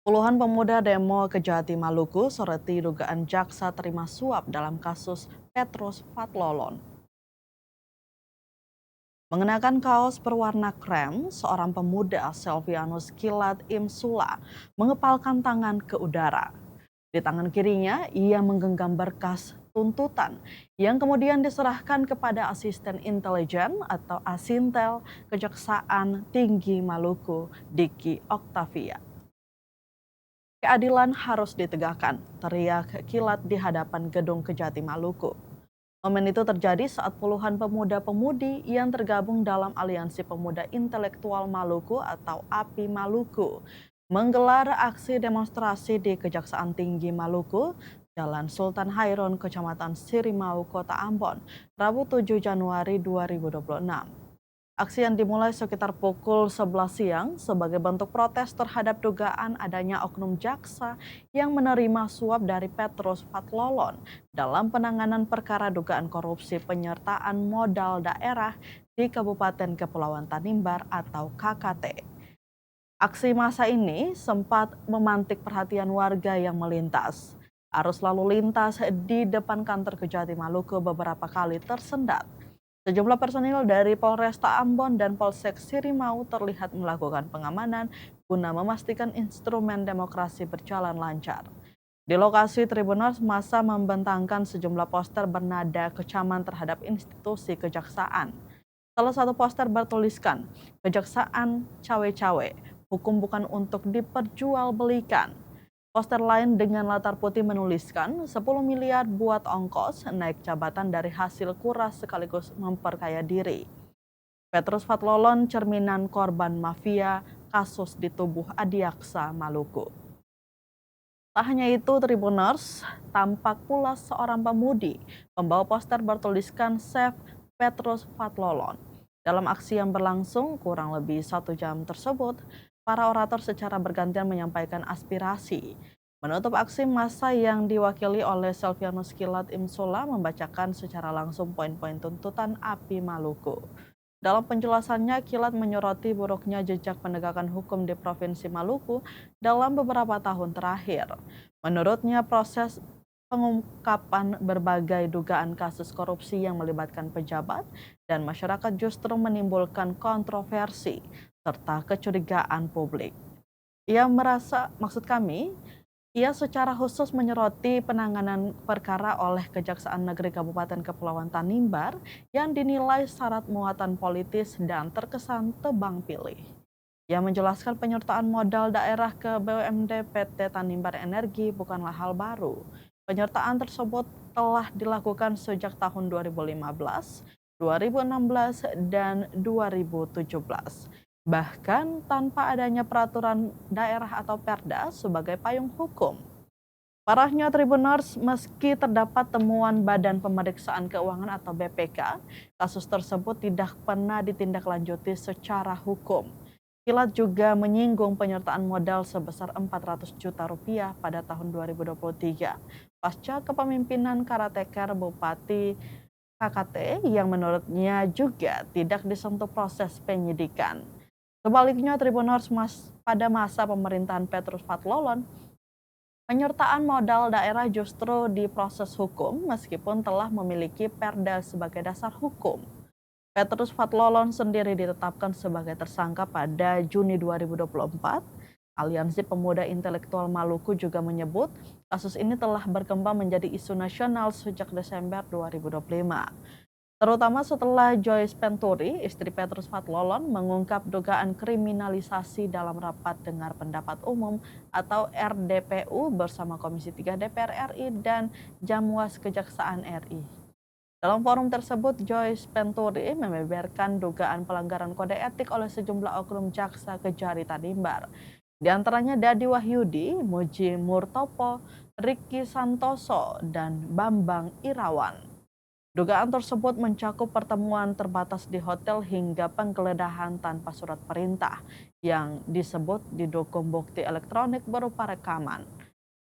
Puluhan pemuda demo ke Jati Maluku soroti dugaan jaksa terima suap dalam kasus Petrus Fatlolon. Mengenakan kaos berwarna krem, seorang pemuda Selvianus Kilat Imsula mengepalkan tangan ke udara. Di tangan kirinya, ia menggenggam berkas tuntutan yang kemudian diserahkan kepada asisten intelijen atau Asintel Kejaksaan Tinggi Maluku, Diki Oktavia. Keadilan harus ditegakkan, teriak Kilat di hadapan gedung Kejati Maluku. Momen itu terjadi saat puluhan pemuda-pemudi yang tergabung dalam Aliansi Pemuda Intelektual Maluku atau API Maluku menggelar aksi demonstrasi di Kejaksaan Tinggi Maluku, Jalan Sultan Hairun, Kecamatan Sirimau, Kota Ambon, Rabu 7 Januari 2026. Aksi yang dimulai sekitar pukul 11 siang sebagai bentuk protes terhadap dugaan adanya oknum jaksa yang menerima suap dari Petrus Fatlolon dalam penanganan perkara dugaan korupsi penyertaan modal daerah di Kabupaten Kepulauan Tanimbar atau KKT. Aksi massa ini sempat memantik perhatian warga yang melintas. Arus lalu lintas di depan kantor Kejati Maluku beberapa kali tersendat. Sejumlah personil dari Polresta Ambon dan Polsek Sirimau terlihat melakukan pengamanan guna memastikan instrumen demokrasi berjalan lancar. Di lokasi Tribuners, massa membentangkan sejumlah poster bernada kecaman terhadap institusi kejaksaan. Salah satu poster bertuliskan, "Kejaksaan cawe-cawe, hukum bukan untuk diperjualbelikan." Poster lain dengan latar putih menuliskan 10 miliar buat ongkos naik jabatan dari hasil kuras sekaligus memperkaya diri. Petrus Fatlolon cerminan korban mafia kasus di tubuh Adiaksa Maluku. Tak hanya itu, Tribuners tampak pula seorang pemudi membawa poster bertuliskan Save Petrus Fatlolon. Dalam aksi yang berlangsung kurang lebih 1 jam tersebut, para orator secara bergantian menyampaikan aspirasi. Menutup aksi massa yang diwakili oleh Selvianus Kilat Imsula membacakan secara langsung poin-poin tuntutan API Maluku. Dalam penjelasannya, Kilat menyoroti buruknya jejak penegakan hukum di Provinsi Maluku dalam beberapa tahun terakhir. Menurutnya, proses pengungkapan berbagai dugaan kasus korupsi yang melibatkan pejabat dan masyarakat justru menimbulkan kontroversi serta kecurigaan publik. Ia merasa, maksud kami, ia secara khusus menyoroti penanganan perkara oleh Kejaksaan Negeri Kabupaten Kepulauan Tanimbar yang dinilai syarat muatan politis dan terkesan tebang pilih. Ia menjelaskan penyertaan modal daerah ke BUMD PT Tanimbar Energi bukanlah hal baru. Penyertaan tersebut telah dilakukan sejak tahun 2015, 2016, dan 2017. Bahkan tanpa adanya peraturan daerah atau perda sebagai payung hukum. Parahnya Tribuners, meski terdapat temuan Badan Pemeriksaan Keuangan atau BPK, kasus tersebut tidak pernah ditindaklanjuti secara hukum. Kilat juga menyinggung penyertaan modal sebesar 400 juta rupiah pada tahun 2023 pasca kepemimpinan karateker Bupati KKT yang menurutnya juga tidak disentuh proses penyidikan. Sebaliknya, Tribuners pada masa pemerintahan Petrus Fatlolon, penyertaan modal daerah justru diproses hukum meskipun telah memiliki perda sebagai dasar hukum. Petrus Fatlolon sendiri ditetapkan sebagai tersangka pada Juni 2024. Aliansi Pemuda Intelektual Maluku juga menyebut kasus ini telah berkembang menjadi isu nasional sejak Desember 2025. Terutama setelah Joyce Penturi, istri Petrus Fatlolon, mengungkap dugaan kriminalisasi dalam rapat dengar pendapat umum atau RDPU bersama Komisi 3 DPR RI dan Jamwas Kejaksaan RI. Dalam forum tersebut, Joyce Penturi membeberkan dugaan pelanggaran kode etik oleh sejumlah oknum jaksa Kejari Tanimbar. Di antaranya Dadi Wahyudi, Muji Murtopo, Riki Santoso, dan Bambang Irawan. Dugaan tersebut mencakup pertemuan terbatas di hotel hingga penggeledahan tanpa surat perintah yang disebut didukung bukti elektronik berupa rekaman.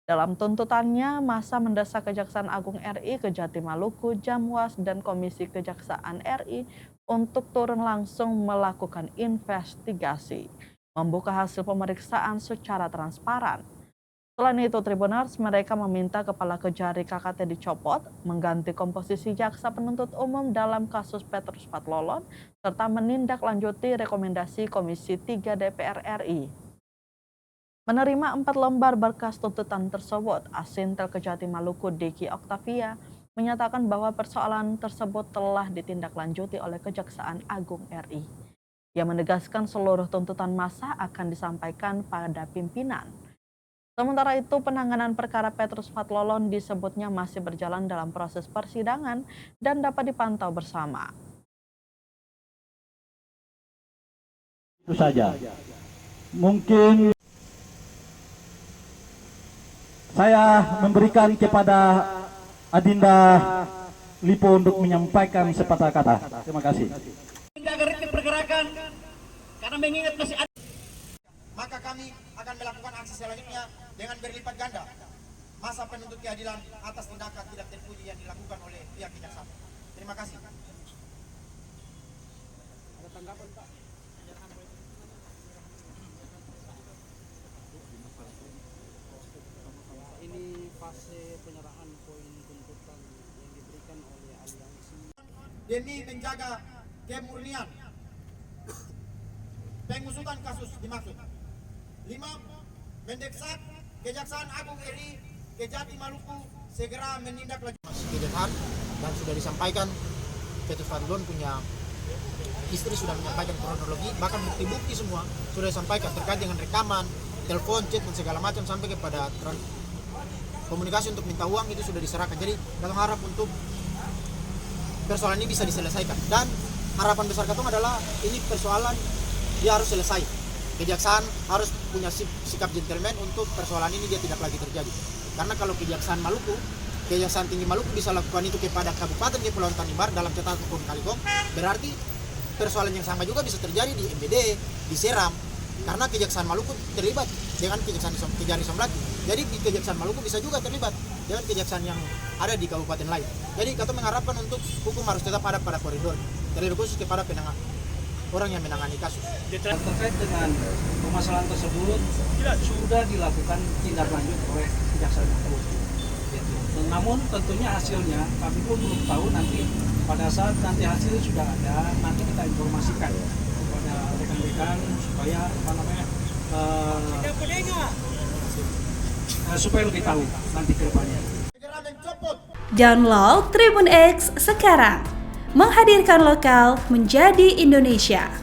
Dalam tuntutannya, massa mendesak Kejaksaan Agung RI, Kejati Maluku, Jamwas, dan Komisi Kejaksaan RI untuk turun langsung melakukan investigasi. membuka hasil pemeriksaan secara transparan. Selain itu, Tribuners mereka meminta Kepala Kejari KKT dicopot, mengganti komposisi jaksa penuntut umum dalam kasus Petrus Pathlolon, serta menindaklanjuti rekomendasi Komisi 3 DPR RI. Menerima 4 lembar berkas tuntutan tersebut, Asintel Kejati Maluku Diki Oktavia menyatakan bahwa persoalan tersebut telah ditindaklanjuti oleh Kejaksaan Agung RI. Ia menegaskan seluruh tuntutan massa akan disampaikan pada pimpinan. Sementara itu, penanganan perkara Petrus Pathlolon disebutnya masih berjalan dalam proses persidangan dan dapat dipantau bersama. Itu saja. Mungkin saya memberikan kepada Adinda Lipo untuk menyampaikan sepatah kata. Terima kasih. Menjaga ritme pergerakan karena mengingat masih ada. Maka kami akan melakukan aksi selanjutnya dengan berlipat ganda masa penuntut keadilan atas tindakan tidak terpuji yang dilakukan oleh pihak kejaksaan. Terima kasih. Ada tanggapan, Pak? Ini fase penyerahan poin tuntutan yang diberikan oleh aliansi Demi menjaga kemurnian pengusutan kasus dimaksud. 5. Mendesak Kejaksaan Agung RI Kejati Maluku segera menindaklanjuti kejahatan dan sudah disampaikan Petrus Pathlolon punya istri sudah menyampaikan kronologi, bahkan bukti-bukti semua sudah disampaikan terkait dengan rekaman, telepon, chat dan segala macam sampai kepada komunikasi untuk minta uang itu sudah diserahkan. Jadi kita harap untuk persoalan ini bisa diselesaikan dan harapan besar Katong adalah ini persoalan dia harus selesai. Kejaksaan harus punya sikap gentleman untuk persoalan ini dia tidak lagi terjadi. Karena kalau Kejaksaan Maluku, Kejaksaan Tinggi Maluku bisa lakukan itu kepada Kabupaten Kepulauan Tanimbar dalam catatan hukum Kaligong, berarti persoalan yang sama juga bisa terjadi di MBD, di Seram. Karena Kejaksaan Maluku terlibat dengan Kejaksaan Kejari Somlaki. Jadi di Kejaksaan Maluku bisa juga terlibat dengan kejaksaan yang ada di kabupaten lain. Jadi kita mengharapkan untuk hukum harus tetap ada pada koridor, terlebih khusus kepada orang yang menangani kasus. terkait dengan permasalahan tersebut sudah dilakukan tindak lanjut oleh Kejaksaan Agung. Namun tentunya hasilnya kami pun belum tahu, nanti pada saat nanti hasilnya sudah ada, nanti kita informasikan kepada rekan-rekan supaya supaya lebih tahu nanti ke depannya. Download Tribun X sekarang, menghadirkan lokal menjadi Indonesia.